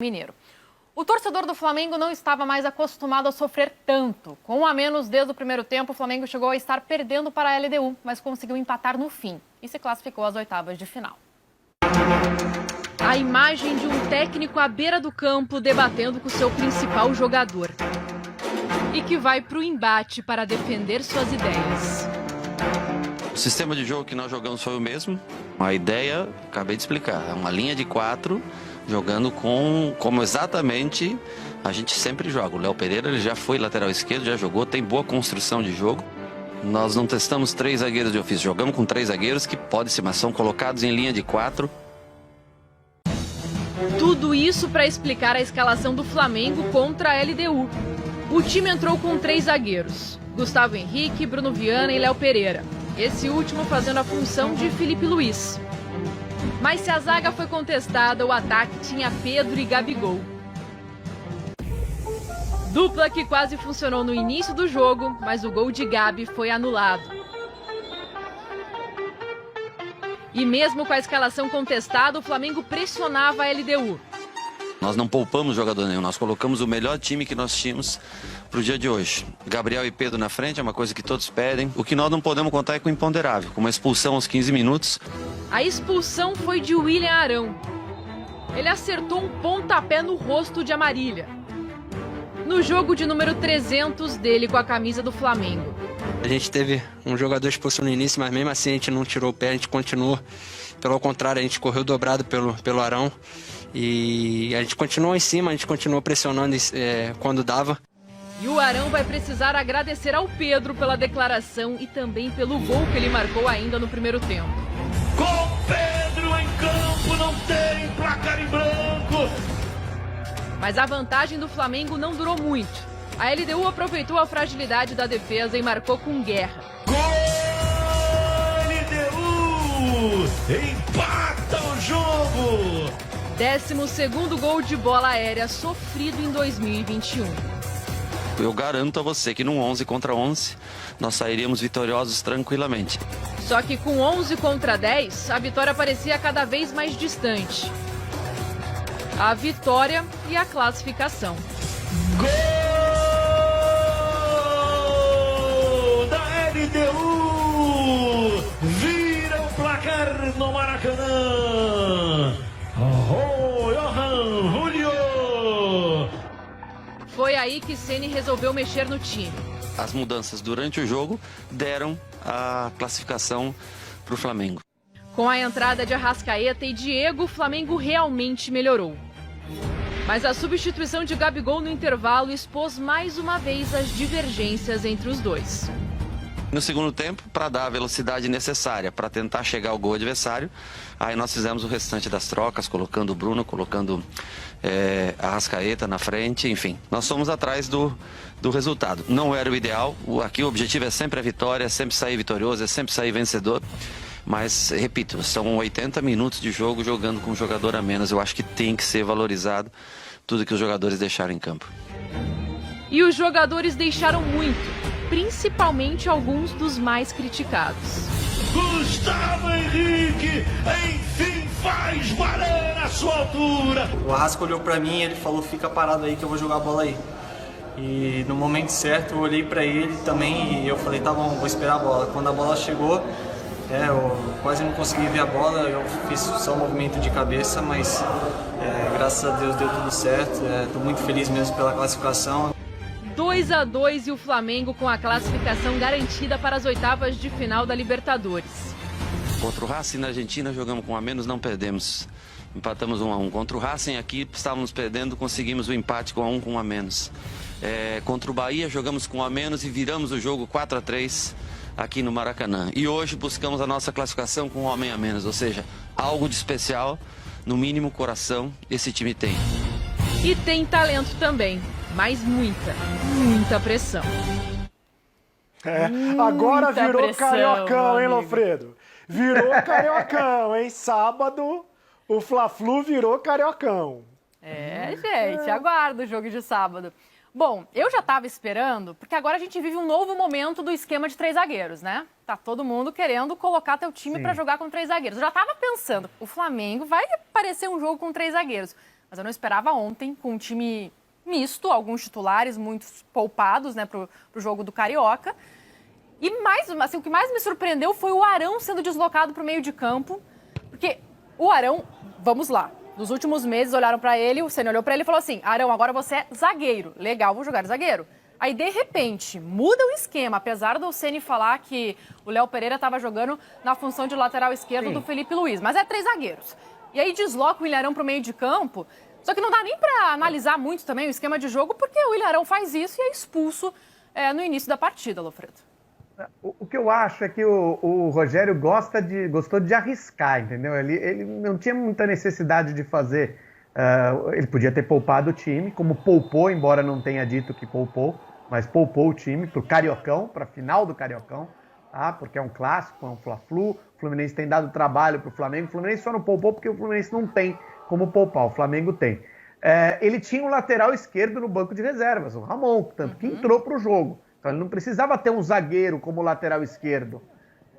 Mineiro. O torcedor do Flamengo não estava mais acostumado a sofrer tanto. Com um a menos desde o primeiro tempo, o Flamengo chegou a estar perdendo para a LDU, mas conseguiu empatar no fim e se classificou às oitavas de final. A imagem de um técnico à beira do campo debatendo com seu principal jogador. E que vai para o embate para defender suas ideias. O sistema de jogo que nós jogamos foi o mesmo. A ideia, acabei de explicar, é uma linha de 4, jogando como exatamente a gente sempre joga. O Léo Pereira ele já foi lateral esquerdo, já jogou, tem boa construção de jogo. Nós não testamos 3 zagueiros de ofício, jogamos com 3 zagueiros que mas são colocados em linha de 4. Tudo isso para explicar a escalação do Flamengo contra a LDU. O time entrou com 3 zagueiros, Gustavo Henrique, Bruno Viana e Léo Pereira. Esse último fazendo a função de Felipe Luiz. Mas se a zaga foi contestada, o ataque tinha Pedro e Gabigol. Dupla que quase funcionou no início do jogo, mas o gol de Gabi foi anulado. E mesmo com a escalação contestada, o Flamengo pressionava a LDU. Nós não poupamos jogador nenhum, nós colocamos o melhor time que nós tínhamos para o dia de hoje. Gabriel e Pedro na frente é uma coisa que todos pedem. O que nós não podemos contar é com o imponderável, com uma expulsão aos 15 minutos. A expulsão foi de William Arão. Ele acertou um pontapé no rosto de Amarília. No jogo de número 300 dele com a camisa do Flamengo. A gente teve um jogador expulso no início, mas mesmo assim a gente não tirou o pé, a gente continuou. Pelo contrário, a gente correu dobrado pelo Arão. E a gente continuou em cima, a gente continuou pressionando quando dava. E o Arão vai precisar agradecer ao Pedro pela declaração e também pelo gol que ele marcou ainda no primeiro tempo. Com Pedro em campo, não tem placar em branco. Mas a vantagem do Flamengo não durou muito. A LDU aproveitou a fragilidade da defesa e marcou com guerra. Gol LDU! Empata o jogo! 12º gol de bola aérea sofrido em 2021. Eu garanto a você que num 11 contra 11, nós sairíamos vitoriosos tranquilamente. Só que com 11 contra 10, a vitória parecia cada vez mais distante. A vitória e a classificação. Gol da LDU! Vira o placar no Maracanã! Oh, Johan Julio! Foi aí que Ceni resolveu mexer no time. As mudanças durante o jogo deram a classificação para o Flamengo. Com a entrada de Arrascaeta e Diego, o Flamengo realmente melhorou. Mas a substituição de Gabigol no intervalo expôs mais uma vez as divergências entre os dois. No segundo tempo, para dar a velocidade necessária para tentar chegar ao gol adversário, aí nós fizemos o restante das trocas, colocando o Bruno, colocando a Arrascaeta na frente, enfim. Nós fomos atrás do resultado. Não era o ideal, aqui o objetivo é sempre a vitória, é sempre sair vitorioso, é sempre sair vencedor. Mas, repito, são 80 minutos de jogo jogando com um jogador a menos. Eu acho que tem que ser valorizado tudo que os jogadores deixaram em campo. E os jogadores deixaram muito. Principalmente alguns dos mais criticados. Gustavo Henrique, enfim, faz valer a sua altura. O Arrasca olhou pra mim e ele falou, fica parado aí que eu vou jogar a bola aí. E no momento certo eu olhei pra ele também e eu falei, tá bom, vou esperar a bola. Quando a bola chegou, eu quase não consegui ver a bola, eu fiz só um movimento de cabeça, mas graças a Deus deu tudo certo. Tô muito feliz mesmo pela classificação. 2-2 e o Flamengo com a classificação garantida para as oitavas de final da Libertadores. Contra o Racing na Argentina jogamos com um a menos, não perdemos. Empatamos 1-1. Contra o Racing aqui estávamos perdendo, conseguimos o empate com 1 com 1 a menos. Contra o Bahia jogamos com 1 a menos e viramos o jogo 4-3 aqui no Maracanã. E hoje buscamos a nossa classificação com 1 homem a menos, ou seja, algo de especial, no mínimo coração, esse time tem. E tem talento também. Mas muita pressão. Agora virou pressão, cariocão, hein, Lofredo? Virou cariocão, hein? Sábado, o Fla-Flu virou cariocão. Gente, aguarda o jogo de sábado. Bom, eu já estava esperando, porque agora a gente vive um novo momento do esquema de 3 zagueiros, né? Tá todo mundo querendo colocar teu time para jogar com 3 zagueiros. Eu já estava pensando, o Flamengo vai parecer um jogo com 3 zagueiros. Mas eu não esperava ontem, com um time misto, alguns titulares, muitos poupados, né, pro jogo do Carioca. E mais, assim, o que mais me surpreendeu foi o Arão sendo deslocado para o meio de campo, porque o Arão, vamos lá, nos últimos meses olharam para ele, o Ceni olhou para ele e falou assim: Arão, agora você é zagueiro, legal, vou jogar zagueiro. Aí, de repente, muda o esquema, apesar do Ceni falar que o Léo Pereira estava jogando na função de lateral esquerdo do Felipe Luiz, mas é 3 zagueiros. E aí desloca o Ilharão para o meio de campo, só que não dá nem para analisar muito também o esquema de jogo, porque o Ilharão faz isso e é expulso no início da partida, Lofredo. O que eu acho é que o Rogério gostou de arriscar, entendeu? Ele não tinha muita necessidade de fazer. Ele podia ter poupado o time, como poupou, embora não tenha dito que poupou, mas poupou o time para o Cariocão, para a final do Cariocão, tá? Porque é um clássico, é um Fla-Flu. O Fluminense tem dado trabalho para o Flamengo. O Fluminense só não poupou porque o Fluminense não tem como poupar, o Flamengo tem. Ele tinha um lateral esquerdo no banco de reservas, o Ramon, tanto que entrou para o jogo. Então ele não precisava ter um zagueiro como lateral esquerdo,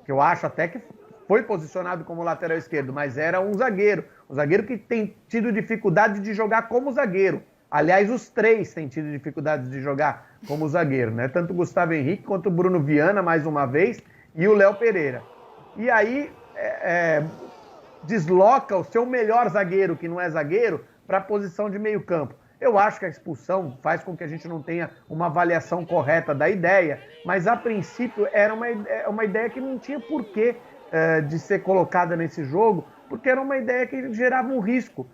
que eu acho até que foi posicionado como lateral esquerdo, mas era um zagueiro que tem tido dificuldade de jogar como zagueiro. Aliás, os 3 têm tido dificuldade de jogar como zagueiro, né? Tanto o Gustavo Henrique quanto o Bruno Viana, mais uma vez, e o Léo Pereira. E aí desloca o seu melhor zagueiro, que não é zagueiro, para a posição de meio campo. Eu acho que a expulsão faz com que a gente não tenha uma avaliação correta da ideia, mas a princípio era uma ideia que não tinha porquê de ser colocada nesse jogo, porque era uma ideia que gerava um risco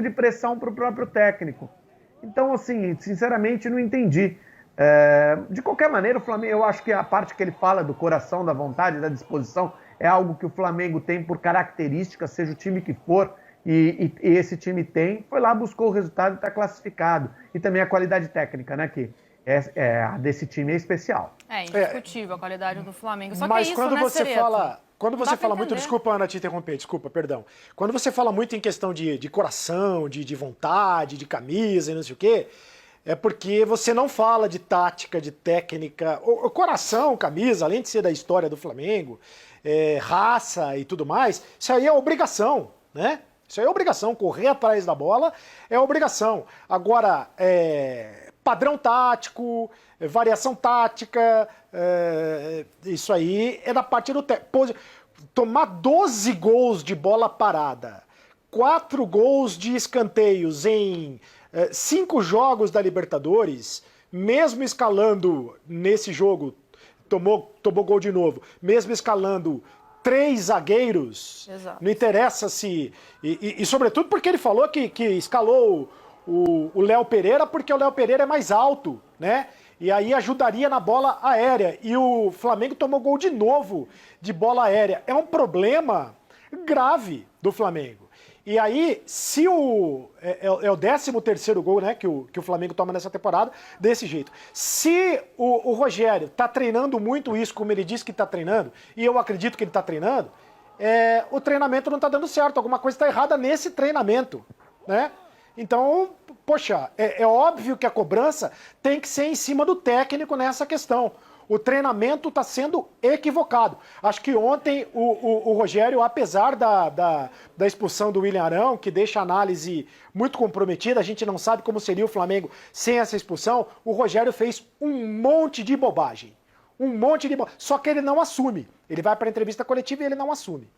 de pressão para o próprio técnico. Então, assim, sinceramente, não entendi. De qualquer maneira, o Flamengo, eu acho que a parte que ele fala do coração, da vontade, da disposição, é algo que o Flamengo tem por característica, seja o time que for, e esse time foi lá, buscou o resultado e está classificado. E também a qualidade técnica, né, que a desse time é especial. É indiscutível a qualidade do Flamengo. Só mas que é isso, quando né, você Cereto? quando você fala muito, entender. desculpa, Ana, te interromper, desculpa, perdão. Quando você fala muito em questão de coração, de vontade, de camisa e não sei o quê, é porque você não fala de tática, de técnica. O coração, camisa, além de ser da história do Flamengo, raça e tudo mais, isso aí é obrigação, né? Isso aí é obrigação, correr atrás da bola é obrigação. Agora, padrão tático, variação tática, isso aí é da parte do técnico. Tomar 12 gols de bola parada, 4 gols de escanteios em 5 jogos da Libertadores, mesmo escalando nesse jogo, tomou gol de novo, mesmo escalando 3 zagueiros, exato. Não interessa se... E sobretudo porque ele falou que escalou o Léo Pereira porque o Léo Pereira é mais alto, né? E aí ajudaria na bola aérea. E o Flamengo tomou gol de novo de bola aérea. É um problema grave do Flamengo. E aí, se é o 13º gol, né, que o Flamengo toma nessa temporada, desse jeito. Se o Rogério tá treinando muito isso, como ele disse que tá treinando, e eu acredito que ele tá treinando, o treinamento não tá dando certo, alguma coisa tá errada nesse treinamento, né? Então, poxa, é óbvio que a cobrança tem que ser em cima do técnico nessa questão. O treinamento está sendo equivocado. Acho que ontem o Rogério, apesar da expulsão do William Arão, que deixa a análise muito comprometida, a gente não sabe como seria o Flamengo sem essa expulsão, o Rogério fez um monte de bobagem. Só que ele não assume. Ele vai para a entrevista coletiva e ele não assume.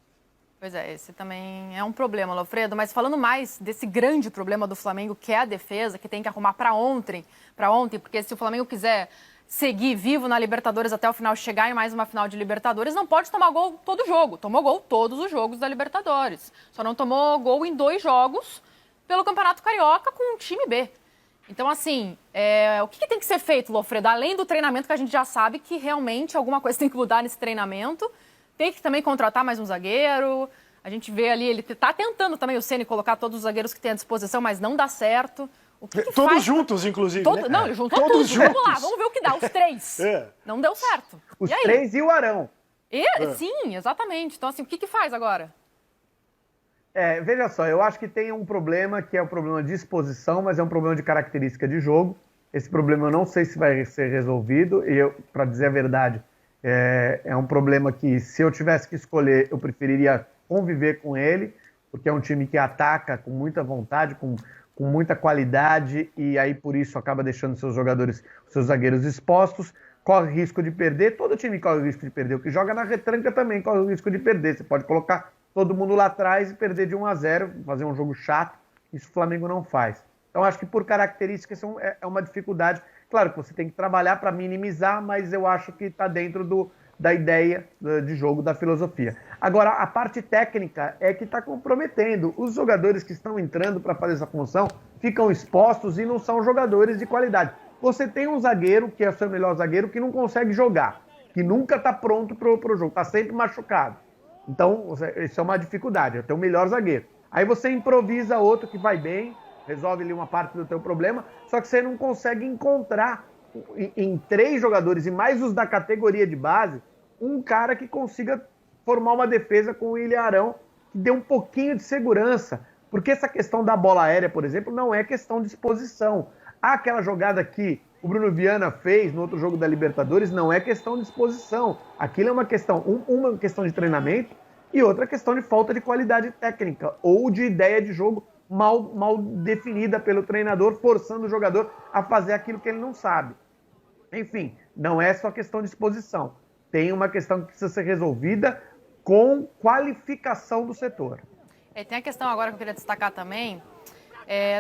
Pois é, esse também é um problema, Lofredo. Mas falando mais desse grande problema do Flamengo, que é a defesa, que tem que arrumar para ontem, porque se o Flamengo quiser seguir vivo na Libertadores até o final, chegar em mais uma final de Libertadores, não pode tomar gol todo jogo. Tomou gol todos os jogos da Libertadores. Só não tomou gol em 2 jogos pelo Campeonato Carioca com o time B. Então, assim, o que tem que ser feito, Lofredo? Além do treinamento, que a gente já sabe que realmente alguma coisa tem que mudar nesse treinamento, tem que também contratar mais um zagueiro. A gente vê ali, ele está tentando também o Ceni colocar todos os zagueiros que tem à disposição, mas não dá certo. O que todos faz? Juntos, inclusive, né? Não, ele juntou todos tudo. Juntos. Vamos lá, vamos ver o que dá, os 3. Não deu certo. Os 3 e o Arão. Sim, exatamente. Então, assim, o que faz agora? Veja só, eu acho que tem um problema que é o problema de exposição, mas é um problema de característica de jogo. Esse problema eu não sei se vai ser resolvido, e para dizer a verdade, é um problema que, se eu tivesse que escolher, eu preferiria conviver com ele, porque é um time que ataca com muita vontade, com com muita qualidade e aí por isso acaba deixando seus zagueiros expostos, corre risco de perder, todo time corre o risco de perder, o que joga na retranca também corre o risco de perder, você pode colocar todo mundo lá atrás e perder de 1-0, fazer um jogo chato, isso o Flamengo não faz. Então acho que por característica isso é uma dificuldade, claro que você tem que trabalhar para minimizar, mas eu acho que está dentro da ideia de jogo, da filosofia. Agora, a parte técnica é que está comprometendo. Os jogadores que estão entrando para fazer essa função ficam expostos e não são jogadores de qualidade. Você tem um zagueiro, que é o seu melhor zagueiro, que não consegue jogar, que nunca está pronto para o jogo, está sempre machucado. Então, isso é uma dificuldade, é o teu melhor zagueiro. Aí você improvisa outro que vai bem, resolve ali uma parte do teu problema, só que você não consegue encontrar em 3 jogadores, e mais os da categoria de base, um cara que consiga formar uma defesa com o William Arão, que dê um pouquinho de segurança. Porque essa questão da bola aérea, por exemplo, não é questão de exposição. Aquela jogada que o Bruno Viana fez no outro jogo da Libertadores não é questão de exposição. Aquilo é uma questão, uma questão de treinamento e outra questão de falta de qualidade técnica ou de ideia de jogo mal definida pelo treinador, forçando o jogador a fazer aquilo que ele não sabe. Enfim, não é só questão de exposição. Tem uma questão que precisa ser resolvida com qualificação do setor. Tem a questão agora que eu queria destacar também.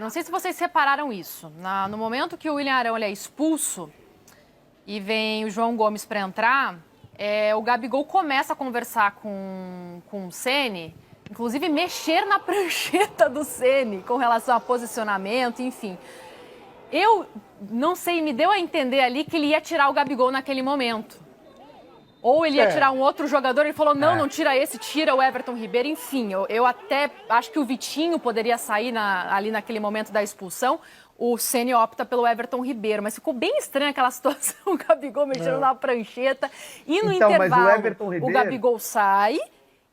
Não sei se vocês repararam isso. No momento que o William Arão é expulso e vem o João Gomes para entrar, o Gabigol começa a conversar com o Ceni, inclusive mexer na prancheta do Ceni com relação a posicionamento, enfim. Eu não sei, me deu a entender ali que ele ia tirar o Gabigol naquele momento. Ou ele ia tirar um outro jogador, ele falou, não tira esse, tira o Everton Ribeiro, enfim. Eu até acho que o Vitinho poderia sair ali naquele momento da expulsão. O Ceni opta pelo Everton Ribeiro, mas ficou bem estranha aquela situação, o Gabigol mexendo na prancheta. E no intervalo, o Gabigol sai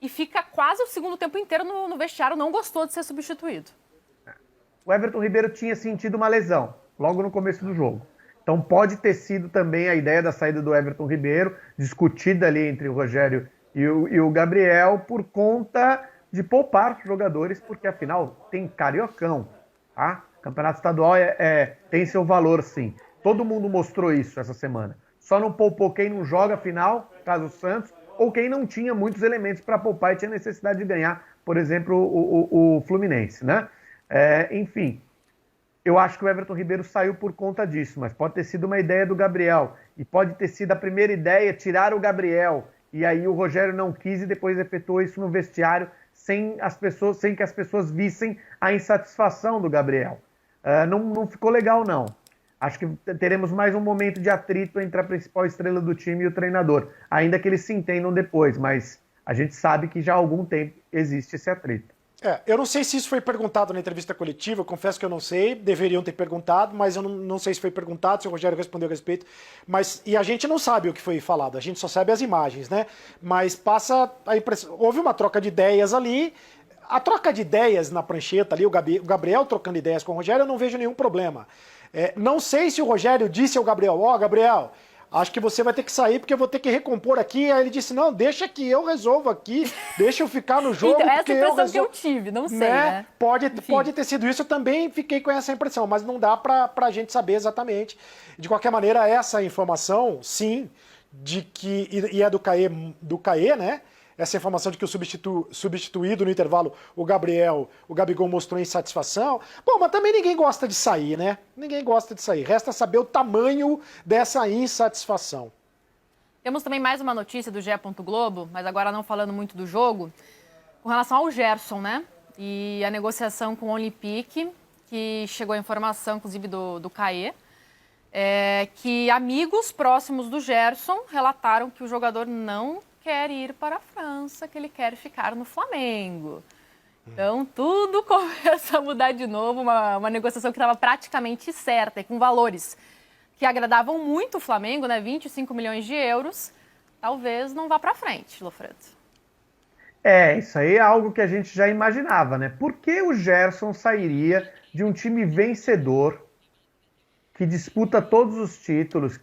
e fica quase o segundo tempo inteiro no vestiário, não gostou de ser substituído. O Everton Ribeiro tinha sentido uma lesão logo no começo do jogo. Então pode ter sido também a ideia da saída do Everton Ribeiro, discutida ali entre o Rogério e o Gabriel, por conta de poupar jogadores, porque afinal tem Cariocão, tá? Campeonato estadual tem seu valor, sim. Todo mundo mostrou isso essa semana. Só não poupou quem não joga a final, caso Santos, ou quem não tinha muitos elementos para poupar e tinha necessidade de ganhar, por exemplo, o Fluminense, né? Enfim, eu acho que o Everton Ribeiro saiu por conta disso, mas pode ter sido uma ideia do Gabriel, e pode ter sido a primeira ideia tirar o Gabriel, e aí o Rogério não quis e depois efetuou isso no vestiário, sem que as pessoas vissem a insatisfação do Gabriel. Não ficou legal, não. Acho que teremos mais um momento de atrito entre a principal estrela do time e o treinador, ainda que eles se entendam depois, mas a gente sabe que já há algum tempo existe esse atrito. Eu não sei se isso foi perguntado na entrevista coletiva, eu confesso que eu não sei, deveriam ter perguntado, mas eu não sei se foi perguntado, se o Rogério respondeu a respeito, e a gente não sabe o que foi falado, a gente só sabe as imagens, né? Mas passa a impressão, houve uma troca de ideias ali, a troca de ideias na prancheta ali, o Gabriel trocando ideias com o Rogério, eu não vejo nenhum problema. Não sei se o Rogério disse ao Gabriel, Gabriel, acho que você vai ter que sair porque eu vou ter que recompor aqui. Aí ele disse, não, deixa que eu resolvo aqui, deixa eu ficar no jogo. Então, porque essa impressão que eu tive, não sei, né? Pode ter sido isso, eu também fiquei com essa impressão, mas não dá pra gente saber exatamente. De qualquer maneira, essa informação, sim, de que, e é do CAE, né? Essa informação de que o substituído no intervalo, o Gabigol mostrou insatisfação. Bom, mas também ninguém gosta de sair, né? Ninguém gosta de sair. Resta saber o tamanho dessa insatisfação. Temos também mais uma notícia do GE. Globo, mas agora não falando muito do jogo, com relação ao Gerson, né? E a negociação com o Olympique, que chegou a informação, inclusive, do CAE, que amigos próximos do Gerson relataram que o jogador não quer ir para a França, que ele quer ficar no Flamengo. Então, tudo começa a mudar de novo, uma negociação que estava praticamente certa e com valores que agradavam muito o Flamengo, né? 25 milhões de euros, talvez não vá para frente, Lofredo. Isso aí é algo que a gente já imaginava, né? Por que o Gerson sairia de um time vencedor, que disputa todos os títulos,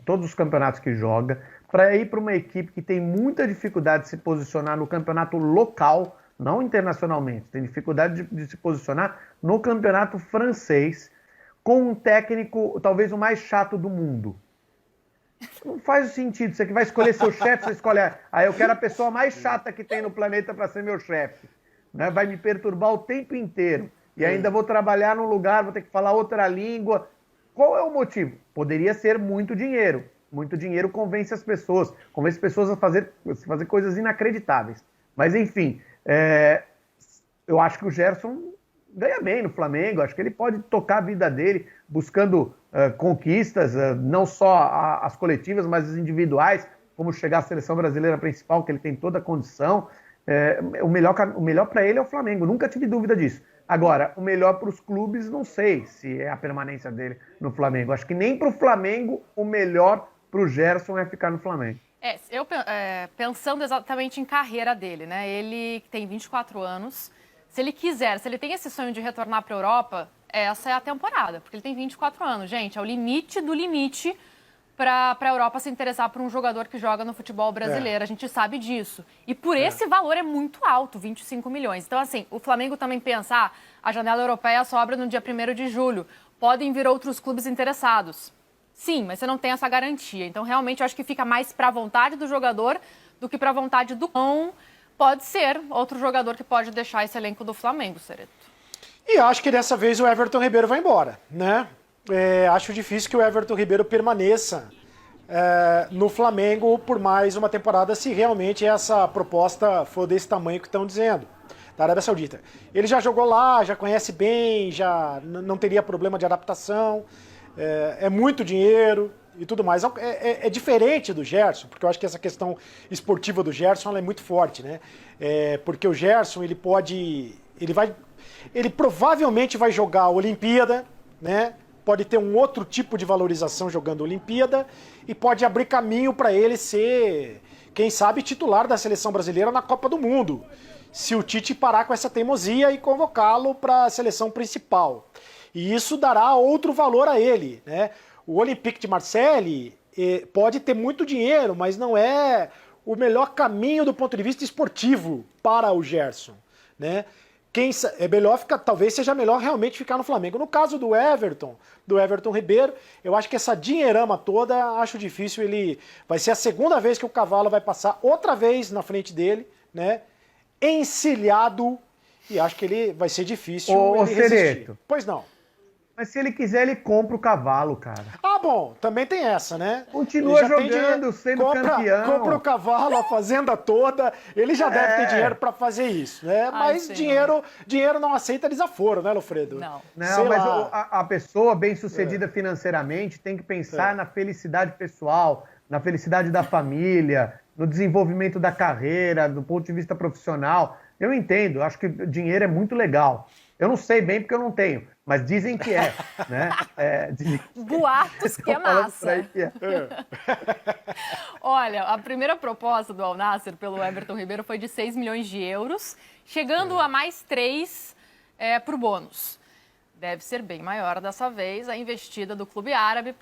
todos os campeonatos que joga, para ir para uma equipe que tem muita dificuldade de se posicionar no campeonato local não internacionalmente, tem dificuldade de se posicionar no campeonato francês com um técnico, talvez o mais chato do mundo. Não faz sentido. Você que vai escolher seu chefe, você escolhe. Eu quero a pessoa mais chata que tem no planeta para ser meu chefe. Né? Vai me perturbar o tempo inteiro. E ainda vou trabalhar num lugar, vou ter que falar outra língua. Qual é o motivo? Poderia ser muito dinheiro. Muito dinheiro convence as pessoas a fazer coisas inacreditáveis. Mas, enfim, eu acho que o Gerson ganha bem no Flamengo. Acho que ele pode tocar a vida dele buscando conquistas, não só as coletivas, mas as individuais, como chegar à seleção brasileira principal, que ele tem toda a condição. O melhor para ele é o Flamengo, nunca tive dúvida disso. Agora, o melhor para os clubes, não sei se é a permanência dele no Flamengo. Acho que nem para o Flamengo o melhor para o Gerson é ficar no Flamengo. Pensando exatamente em carreira dele, né? Ele tem 24 anos. Se ele quiser, se ele tem esse sonho de retornar para a Europa, essa é a temporada, porque ele tem 24 anos. Gente, é o limite do limite para a Europa se interessar por um jogador que joga no futebol brasileiro. A gente sabe disso. E por esse valor é muito alto, 25 milhões. Então, assim, o Flamengo também pensa, a janela europeia só abre no dia 1º de julho. Podem vir outros clubes interessados. Sim, mas você não tem essa garantia. Então, realmente, eu acho que fica mais para a vontade do jogador do que para a vontade do cão. Pode ser outro jogador que pode deixar esse elenco do Flamengo, Cereto. E acho que dessa vez o Everton Ribeiro vai embora, né? Acho difícil que o Everton Ribeiro permaneça no Flamengo por mais uma temporada, se realmente essa proposta for desse tamanho que estão dizendo, da Arábia Saudita. Ele já jogou lá, já conhece bem, já não teria problema de adaptação, é muito dinheiro e tudo mais. É diferente do Gerson, porque eu acho que essa questão esportiva do Gerson ela é muito forte, né? Porque o Gerson, ele provavelmente vai jogar a Olimpíada, né? Pode ter um outro tipo de valorização jogando a Olimpíada e pode abrir caminho para ele ser, quem sabe, titular da seleção brasileira na Copa do Mundo, se o Tite parar com essa teimosia e convocá-lo para a seleção principal. E isso dará outro valor a ele, né? O Olympique de Marseille pode ter muito dinheiro, mas não é o melhor caminho do ponto de vista esportivo para o Gerson, né? Talvez seja melhor realmente ficar no Flamengo. No caso do Everton Ribeiro, eu acho que essa dinheirama toda, acho difícil. Vai ser a segunda vez que o cavalo vai passar outra vez na frente dele, né? Encilhado, e acho que ele vai ser difícil ele resistir. Pois não. Mas se ele quiser, ele compra o cavalo, cara. Bom, também tem essa, né? Continua jogando, sendo campeão. Compra o cavalo, a fazenda toda. Ele já deve ter dinheiro para fazer isso, né? Mas dinheiro não aceita desaforo, né, Lofredo? Não, mas a pessoa bem-sucedida financeiramente tem que pensar na felicidade pessoal, na felicidade da família, no desenvolvimento da carreira, do ponto de vista profissional. Eu entendo, acho que dinheiro é muito legal. Eu não sei bem porque eu não tenho, mas dizem que né? Boatos que é massa. Olha, a primeira proposta do Al Nassr pelo Everton Ribeiro foi de 6 milhões de euros, chegando a mais 3 por bônus. Deve ser bem maior dessa vez a investida do clube árabe,